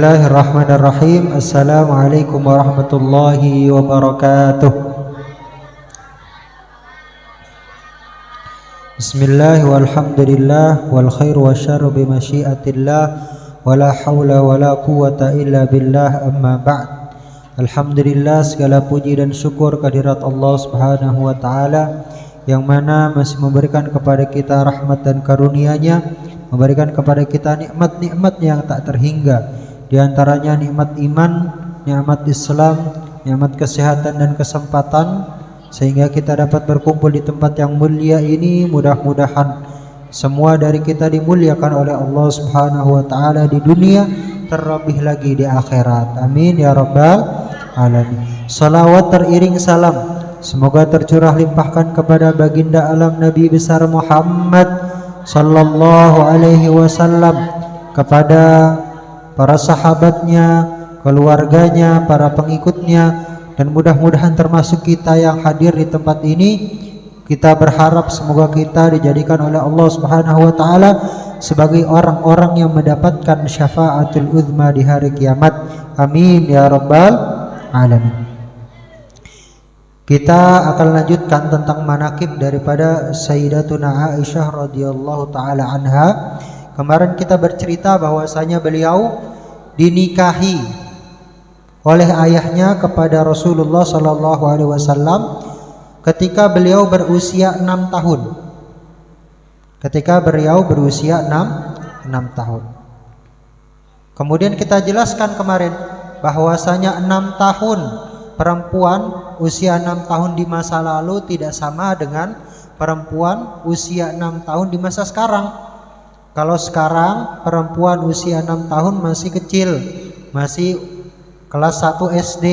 Bismillahirrahmanirrahim. Assalamualaikum warahmatullahi wabarakatuh. Bismillah walhamdulillah wal khairu wasyarru bimasyiatillah wala haula wala quwata illa billah, amma ba'd. Alhamdulillah, segala puji dan syukur kehadirat Allah Subhanahu wa taala yang mana masih memberikan kepada kita rahmat dan karunia-Nya, memberikan kepada kita nikmat-nikmat yang tak terhingga. Di antaranya nikmat iman, nikmat Islam, nikmat kesehatan dan kesempatan, sehingga kita dapat berkumpul di tempat yang mulia ini. Mudah-mudahan semua dari kita dimuliakan oleh Allah Subhanahu wa taala di dunia, terlebih lagi di akhirat. Amin ya rabbal alamin. Salawat teriring salam semoga tercurah limpahkan kepada baginda alam Nabi besar Muhammad sallallahu alaihi wasallam, kepada para sahabatnya, keluarganya, para pengikutnya, dan mudah-mudahan termasuk kita yang hadir di tempat ini. Kita berharap semoga kita dijadikan oleh Allah Subhanahu wa taala sebagai orang-orang yang mendapatkan syafaatul uzma di hari kiamat. Amin ya rabbal alamin. Kita akan lanjutkan tentang manaqib daripada Sayyidatuna Aisyah radhiyallahu taala anha. Kemarin kita bercerita bahwasanya beliau dinikahi oleh ayahnya kepada Rasulullah sallallahu alaihi wasallam ketika beliau berusia 6 tahun. Ketika beliau berusia 6 tahun. Kemudian kita jelaskan kemarin bahwasanya 6 tahun perempuan usia 6 tahun di masa lalu tidak sama dengan perempuan usia 6 tahun di masa sekarang. Kalau sekarang perempuan usia 6 tahun masih kecil, masih kelas 1 SD.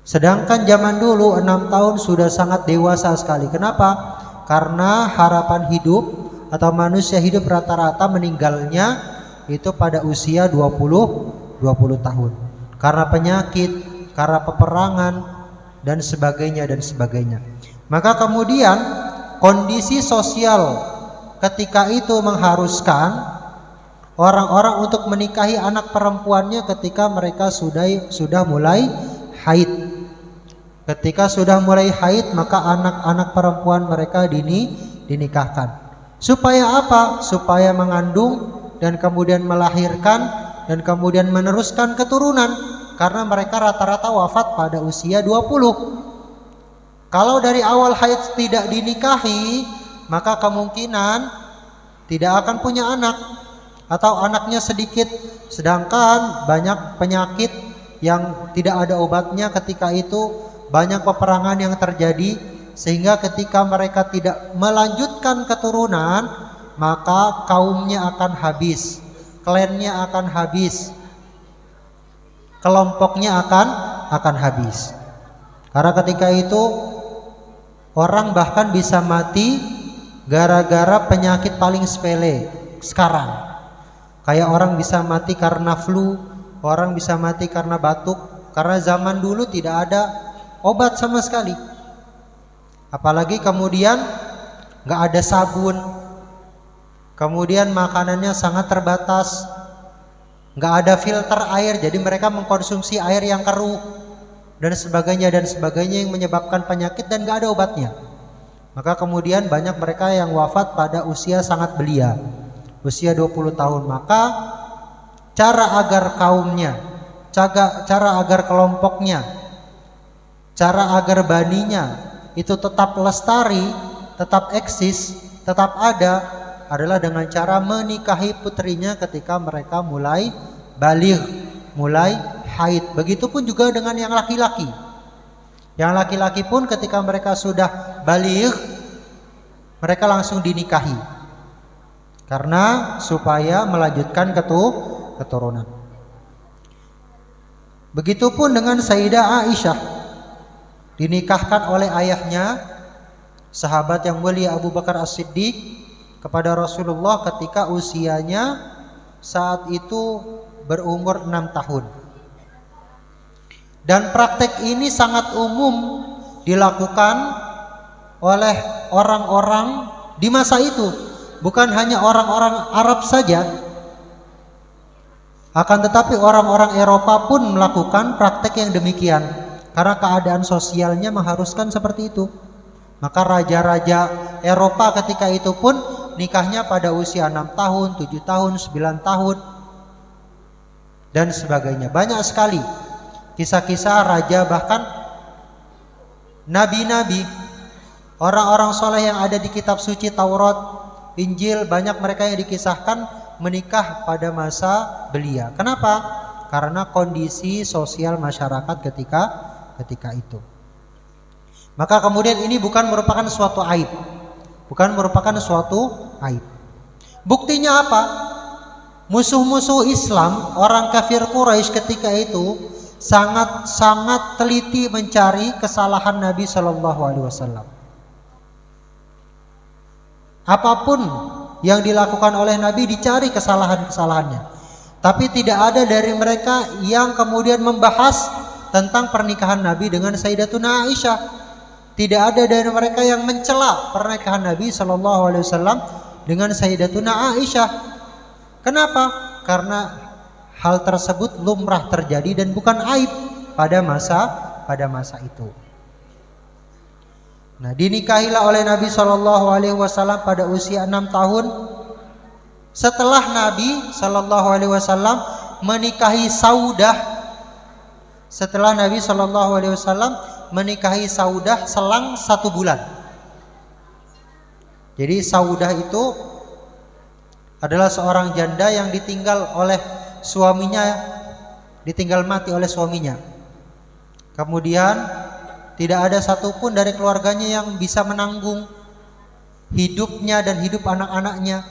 Sedangkan zaman dulu 6 tahun sudah sangat dewasa sekali. Kenapa? Karena harapan hidup atau manusia hidup rata-rata meninggalnya itu pada usia 20 tahun. Karena penyakit, karena peperangan dan sebagainya. Maka kemudian kondisi sosial ketika itu mengharuskan orang-orang untuk menikahi anak perempuannya ketika mereka sudah mulai haid. Ketika sudah mulai haid, maka anak-anak perempuan mereka dinikahkan. Supaya apa? Supaya mengandung dan kemudian melahirkan dan kemudian meneruskan keturunan, karena mereka rata-rata wafat pada usia 20. Kalau dari awal haid tidak dinikahi, maka kemungkinan tidak akan punya anak atau anaknya sedikit. Sedangkan banyak penyakit yang tidak ada obatnya ketika itu, banyak peperangan yang terjadi, sehingga ketika mereka tidak melanjutkan keturunan, maka kaumnya akan habis, klannya akan habis, kelompoknya akan habis. Karena ketika itu orang bahkan bisa mati gara-gara penyakit paling sepele sekarang. Kayak orang bisa mati karena flu, orang bisa mati karena batuk, karena zaman dulu tidak ada obat sama sekali. Apalagi kemudian nggak ada sabun, kemudian makanannya sangat terbatas, nggak ada filter air, jadi mereka mengkonsumsi air yang keruh dan sebagainya yang menyebabkan penyakit dan nggak ada obatnya. Maka kemudian banyak mereka yang wafat pada usia sangat belia, usia 20 tahun. Maka cara agar kaumnya, cara agar kelompoknya, cara agar baninya itu tetap lestari, tetap eksis, tetap ada, adalah dengan cara menikahi putrinya ketika mereka mulai baligh, mulai haid. Begitupun juga dengan yang laki-laki. Yang laki-laki pun ketika mereka sudah baligh, mereka langsung dinikahi, karena supaya melanjutkan keturunan. Begitupun dengan Sayyidah Aisyah, dinikahkan oleh ayahnya, sahabat yang mulia Abu Bakar As-Siddiq, kepada Rasulullah ketika usianya saat itu berumur 6 tahun. Dan praktek ini sangat umum dilakukan oleh orang-orang di masa itu, bukan hanya orang-orang Arab saja. Akan tetapi orang-orang Eropa pun melakukan praktek yang demikian karena keadaan sosialnya mengharuskan seperti itu. Maka raja-raja Eropa ketika itu pun nikahnya pada usia 6 tahun, 7 tahun, 9 tahun dan sebagainya. Banyak sekali kisah-kisah raja, bahkan nabi-nabi, orang-orang soleh yang ada di kitab suci Taurat, Injil, banyak mereka yang dikisahkan menikah pada masa belia. Kenapa? Karena kondisi sosial masyarakat ketika itu. Maka kemudian ini bukan merupakan suatu aib. Bukan merupakan suatu aib. Buktinya apa? Musuh-musuh Islam, orang kafir Quraisy ketika itu sangat teliti mencari kesalahan Nabi Shallallahu Alaihi Wasallam. Apapun yang dilakukan oleh Nabi dicari kesalahan-kesalahannya. Tapi tidak ada dari mereka yang kemudian membahas tentang pernikahan Nabi dengan Sayyidatuna Aisyah. Tidak ada dari mereka yang mencela pernikahan Nabi Shallallahu Alaihi Wasallam dengan Sayyidatuna Aisyah. Kenapa? Karena hal tersebut lumrah terjadi dan bukan aib pada masa itu. Nah, dinikahilah oleh Nabi Shallallahu Alaihi Wasallam pada usia 6 tahun. Setelah Nabi Shallallahu Alaihi Wasallam menikahi Saudah, setelah Nabi Shallallahu Alaihi Wasallam menikahi Saudah selang 1 bulan. Jadi Saudah itu adalah seorang janda yang ditinggal oleh suaminya, ditinggal mati oleh suaminya. Kemudian tidak ada satupun dari keluarganya yang bisa menanggung hidupnya dan hidup anak-anaknya.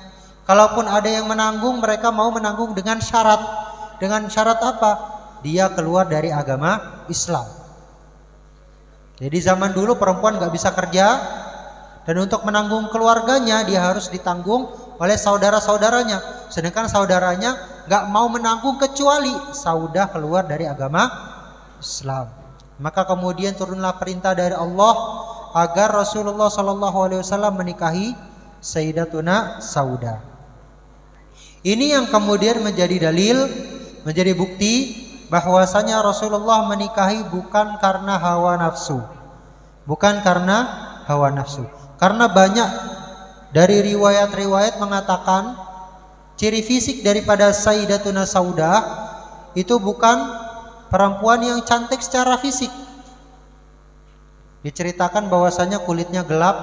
Kalaupun ada yang menanggung, mereka mau menanggung dengan syarat. Dengan syarat apa? Dia keluar dari agama Islam. Jadi zaman dulu perempuan gak bisa kerja, dan untuk menanggung keluarganya dia harus ditanggung oleh saudara-saudaranya. Sedangkan saudaranya gak mau menanggung kecuali Saudah keluar dari agama Islam. Maka kemudian turunlah perintah dari Allah agar Rasulullah SAW menikahi Sayyidatuna Saudah. Ini yang kemudian menjadi dalil, menjadi bukti bahwasanya Rasulullah menikahi bukan karena hawa nafsu. Bukan karena hawa nafsu. Karena banyak dari riwayat-riwayat mengatakan ciri fisik daripada Sayyidatuna Saudah itu bukan perempuan yang cantik secara fisik. Diceritakan bahwasanya kulitnya gelap,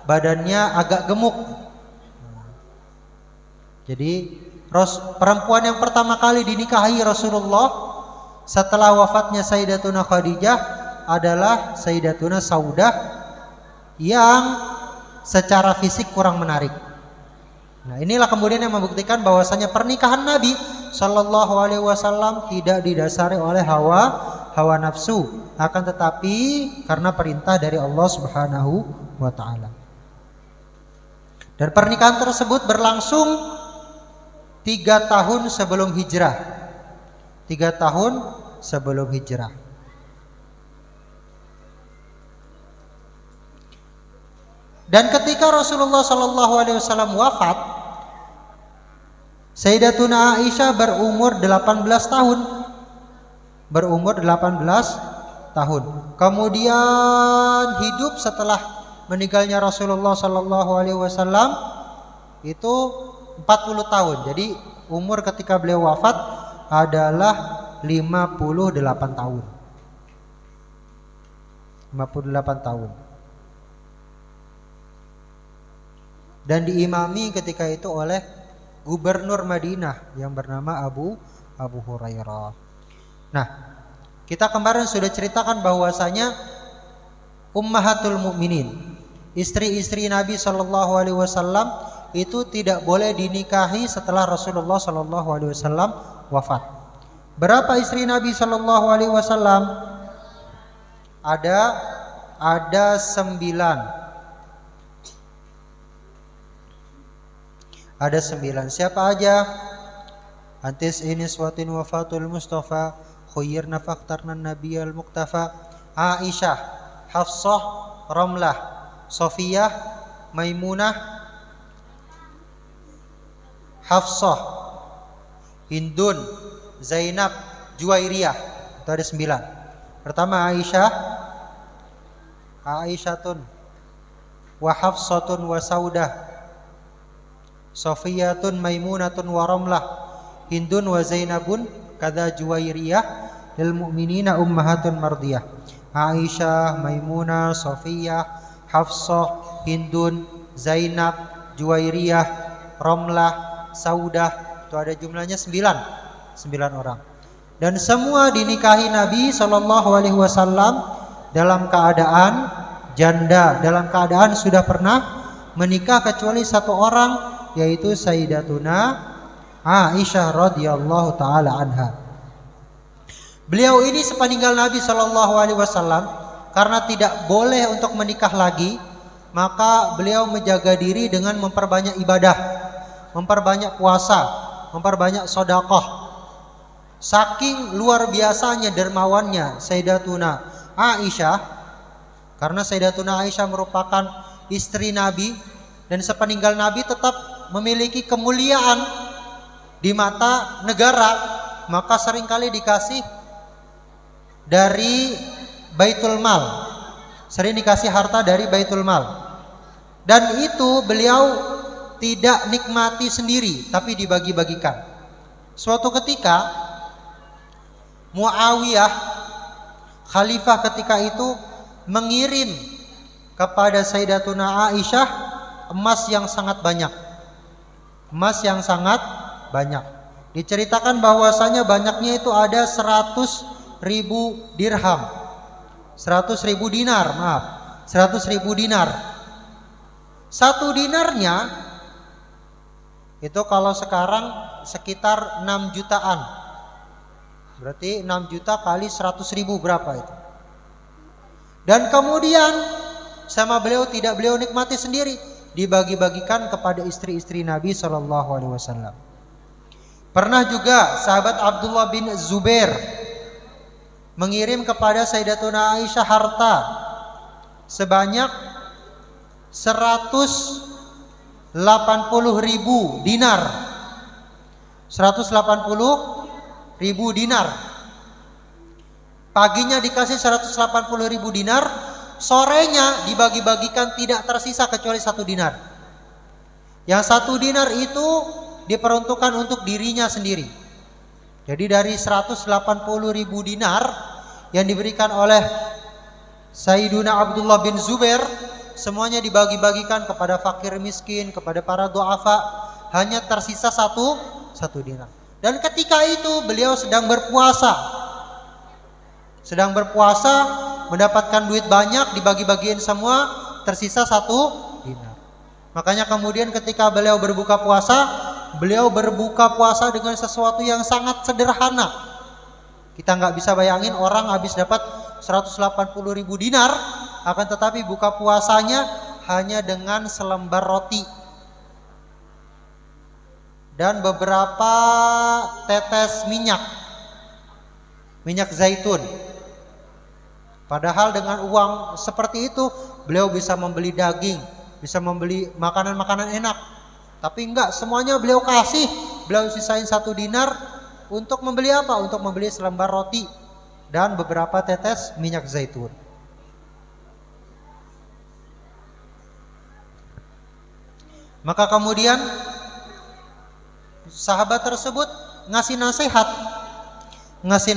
badannya agak gemuk. Jadi perempuan yang pertama kali dinikahi Rasulullah setelah wafatnya Sayyidatuna Khadijah adalah Sayyidatuna Saudah yang secara fisik kurang menarik. Nah, inilah kemudian yang membuktikan bahwasanya pernikahan Nabi Shallallahu Alaihi Wasallam tidak didasari oleh hawa nafsu, akan tetapi karena perintah dari Allah Subhanahu wa Ta'ala. Dan pernikahan tersebut berlangsung 3 tahun sebelum hijrah. 3 tahun sebelum hijrah. Dan ketika Rasulullah Shallallahu Alaihi Wasallam wafat, Sayyidatuna Aisyah berumur 18 tahun. Berumur 18 tahun. Kemudian hidup setelah meninggalnya Rasulullah Shallallahu Alaihi Wasallam itu 40 tahun. Jadi umur ketika beliau wafat adalah 58 tahun. 58 tahun. Dan diimami ketika itu oleh gubernur Madinah yang bernama Abu Hurairah. Nah, kita kemarin sudah ceritakan bahwasanya Ummahatul Mukminin, istri-istri Nabi Shallallahu Alaihi Wasallam itu tidak boleh dinikahi setelah Rasulullah Shallallahu Alaihi Wasallam wafat. Berapa istri Nabi Shallallahu Alaihi Wasallam? Ada 9. Ada 9. Siapa aja? Antis ini suatin wafatul Mustafa, khayyirna faktarna nabiyal muktafa. Aisyah, Hafsah, Ramlah, Sofiyah, Maimunah, Hafsah, Hindun, Zainab, Juwairiyah. Itu ada 9. Pertama Aisyatun wa Hafsatun wa Saudah, Sofiyatun, Maimunatun wa Ramlah, Hindun wa Zainabun, kada Juwairiyah, lil mu'minina ummahatun mardiyah. Aisyah, Maimunah, Sofiyah, Hafsah, Hindun, Zainab, Juwairiyah, Ramlah, Saudah. Itu ada jumlahnya 9 orang. Dan semua dinikahi Nabi SAW dalam keadaan janda, dalam keadaan sudah pernah menikah, kecuali satu orang, yaitu Sayyidatuna Aisyah radhiyallahu taala anha. Beliau ini sepeninggal Nabi SAW, karena tidak boleh untuk menikah lagi, maka beliau menjaga diri dengan memperbanyak ibadah, memperbanyak puasa, memperbanyak sedekah. Saking luar biasanya dermawannya Sayyidatuna Aisyah, karena Sayyidatuna Aisyah merupakan istri Nabi, dan sepeninggal Nabi tetap memiliki kemuliaan di mata negara, maka seringkali dikasih dari Baitul Mal, sering dikasih harta dari Baitul Mal. Dan itu beliau tidak nikmati sendiri, tapi dibagi-bagikan. Suatu ketika Muawiyah, khalifah ketika itu, mengirim kepada Sayyidatuna Aisyah emas yang sangat banyak. Emas yang sangat banyak. Diceritakan bahwasanya banyaknya itu ada 100.000 dirham. 100.000 dinar, maaf. 100.000 dinar. Satu dinarnya itu kalau sekarang sekitar 6 jutaan. Berarti 6 juta kali 100.000 berapa itu? Dan kemudian sama beliau tidak beliau nikmati sendiri, dibagi-bagikan kepada istri-istri Nabi SAW. Pernah juga sahabat Abdullah bin Zubair mengirim kepada Sayyidatuna Aisyah harta sebanyak 180.000 dinar. 180.000 dinar. Paginya dikasih 180.000 dinar, sorenya dibagi-bagikan tidak tersisa kecuali 1 dinar. Yang 1 dinar itu diperuntukkan untuk dirinya sendiri. Jadi dari 180.000 dinar yang diberikan oleh Sayyiduna Abdullah bin Zubair, semuanya dibagi-bagikan kepada fakir miskin, kepada para du'afa, hanya tersisa 1 dinar. Dan ketika itu beliau sedang berpuasa, mendapatkan duit banyak, dibagi-bagiin semua, tersisa 1 dinar. Makanya kemudian ketika beliau berbuka puasa dengan sesuatu yang sangat sederhana. Kita nggak bisa bayangin orang habis dapat 180.000 dinar, akan tetapi buka puasanya hanya dengan selembar roti dan beberapa tetes minyak zaitun. Padahal dengan uang seperti itu beliau bisa membeli daging, bisa membeli makanan-makanan enak. Tapi enggak, semuanya beliau kasih. Beliau sisain 1 dinar untuk membeli apa? Untuk membeli selembar roti dan beberapa tetes minyak zaitun. Maka kemudian sahabat tersebut ngasih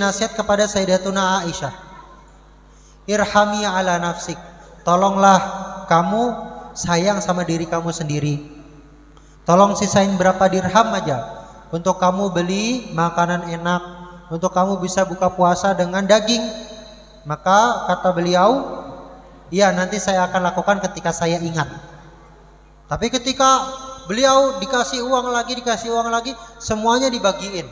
nasihat kepada Sayyidatuna Aisyah. Irhami ala nafsik. Tolonglah kamu sayang sama diri kamu sendiri. Tolong sisain berapa dirham aja untuk kamu beli makanan enak, untuk kamu bisa buka puasa dengan daging. Maka kata beliau, iya nanti saya akan lakukan ketika saya ingat. Tapi ketika beliau dikasih uang lagi, semuanya dibagiin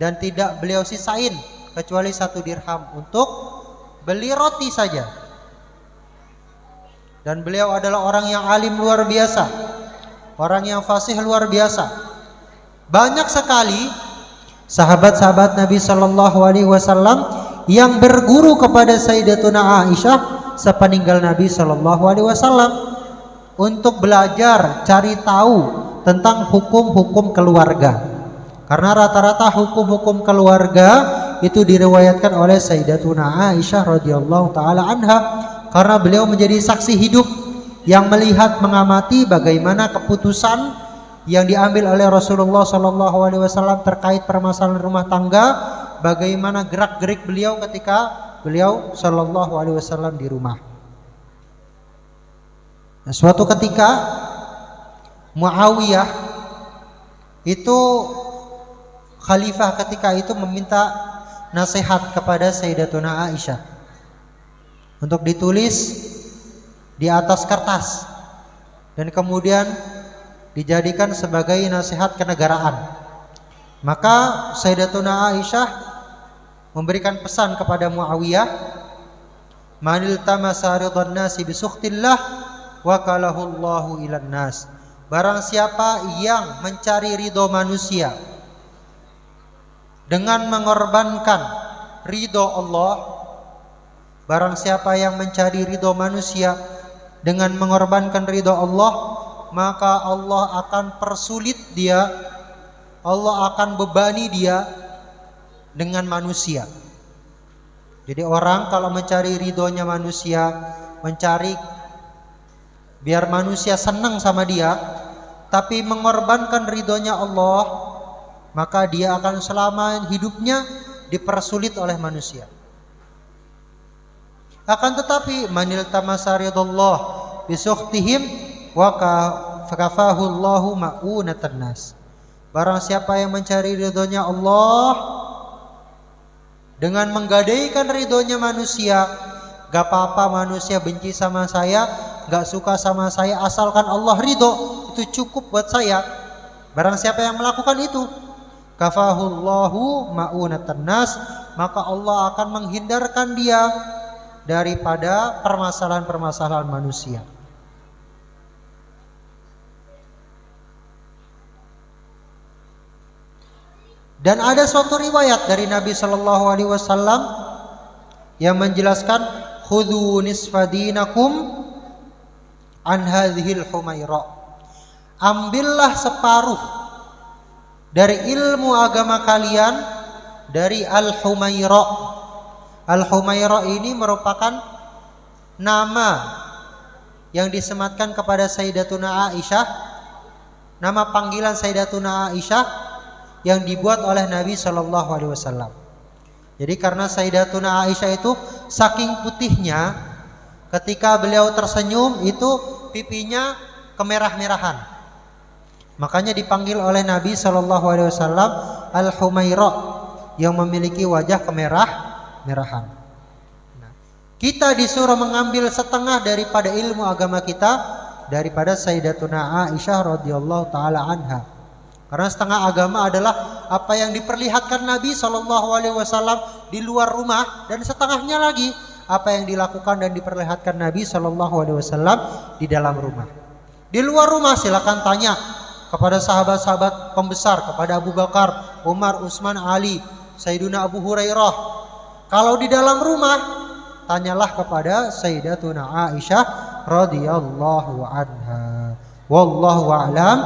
dan tidak beliau sisain kecuali 1 dirham untuk beli roti saja. Dan beliau adalah orang yang alim luar biasa, orang yang fasih luar biasa. Banyak sekali sahabat-sahabat Nabi SAW yang berguru kepada Sayyidatuna Aisyah sepeninggal Nabi SAW untuk belajar, cari tahu tentang hukum-hukum keluarga, Karena rata-rata hukum-hukum keluarga itu diriwayatkan oleh Sayyidatuna Aisyah radhiyallahu taala anha, karena beliau menjadi saksi hidup yang melihat, mengamati bagaimana keputusan yang diambil oleh Rasulullah sallallahu alaihi wasallam terkait permasalahan rumah tangga, bagaimana gerak-gerik beliau ketika beliau sallallahu alaihi wasallam di rumah. Nah, suatu ketika Muawiyah itu khalifah ketika itu meminta nasihat kepada Sayyidatuna Aisyah untuk ditulis di atas kertas dan kemudian dijadikan sebagai nasihat kenegaraan. Maka Sayyidatuna Aisyah memberikan pesan kepada Muawiyah, manil tamasa ridwan nasi bisukhtillah wakalahu Allahu ilan nas. Barang siapa yang mencari ridho manusia dengan mengorbankan ridho Allah, barang siapa yang mencari ridho manusia dengan mengorbankan ridho Allah, maka Allah akan persulit dia, Allah akan bebani dia dengan manusia. Jadi orang kalau mencari ridhonya manusia, mencari biar manusia senang sama dia, tapi mengorbankan ridhonya Allah, maka dia akan selama hidupnya dipersulit oleh manusia. Akan tetapi manil tamasa ridallah bisukhtihim wa kafahu Allahu ma'unatan nas. Barang siapa yang mencari ridhonya Allah dengan menggadaikan ridhonya manusia, gak apa-apa manusia benci sama saya, gak suka sama saya, asalkan Allah ridho, itu cukup buat saya. Barang siapa yang melakukan itu, kafahullahu ma'unatan nas, maka Allah akan menghindarkan dia daripada permasalahan-permasalahan manusia. Dan ada suatu riwayat dari Nabi Shallallahu Alaihi Wasallam yang menjelaskan, khudhu nisfa dinakum an hadhil humaira. Ambillah separuh dari ilmu agama kalian dari al-humaira. Al-humaira ini merupakan nama yang disematkan kepada Sayyidatuna Aisyah, nama panggilan Sayyidatuna Aisyah yang dibuat oleh Nabi Shallallahu Alaihi Wasallam. Jadi karena Sayyidatuna Aisyah itu saking putihnya, ketika beliau tersenyum itu pipinya kemerah-merahan, makanya dipanggil oleh Nabi Shallallahu Alaihi Wasallam al-humaira, yang memiliki wajah kemerah-merahan. Nah, kita disuruh mengambil setengah daripada ilmu agama kita daripada Sayyidatuna Aisyah radhiyallahu taala anha. Karena setengah agama adalah apa yang diperlihatkan Nabi Shallallahu Alaihi Wasallam di luar rumah, dan setengahnya lagi apa yang dilakukan dan diperlihatkan Nabi Shallallahu Alaihi Wasallam di dalam rumah. Di luar rumah silakan tanya kepada sahabat-sahabat pembesar, kepada Abu Bakar, Umar, Utsman, Ali, Sayyiduna Abu Hurairah. Kalau di dalam rumah, tanyalah kepada Sayyidatuna Aisyah radhiyallahu anha. Wallahu a'lam.